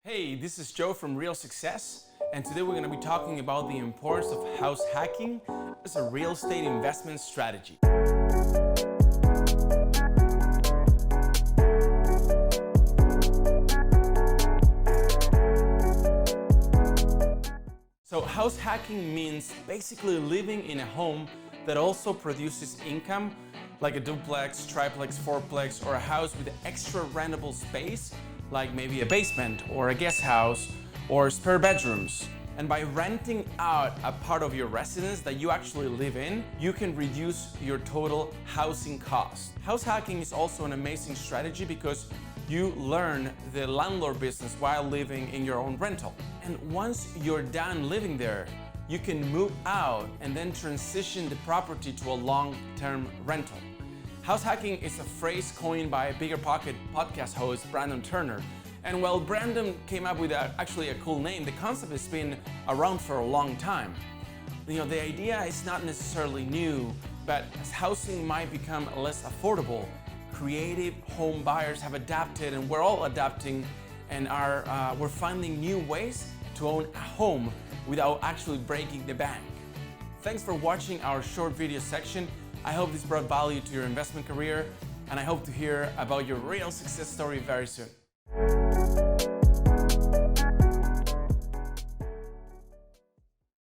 Hey, this is Joe from RealSuccess, and today we're going to be talking about the importance of house hacking as a real estate investment strategy. So house hacking means basically living in a home that also produces income, like a duplex, triplex, fourplex, or a house with extra rentable space, like maybe a basement or a guest house or spare bedrooms. And by renting out a part of your residence that you actually live in, you can reduce your total housing cost. House hacking is also an amazing strategy because you learn the landlord business while living in your own rental. And once you're done living there, you can move out and then transition the property to a long-term rental. House hacking is a phrase coined by Bigger Pocket podcast host Brandon Turner. And while Brandon came up with actually a cool name, the concept has been around for a long time. The idea is not necessarily new, but as housing might become less affordable, creative home buyers have adapted, and we're all adapting, and we're finding new ways to own a home without actually breaking the bank. Thanks for watching our short video section. I hope this brought value to your investment career, and I hope to hear about your real success story very soon.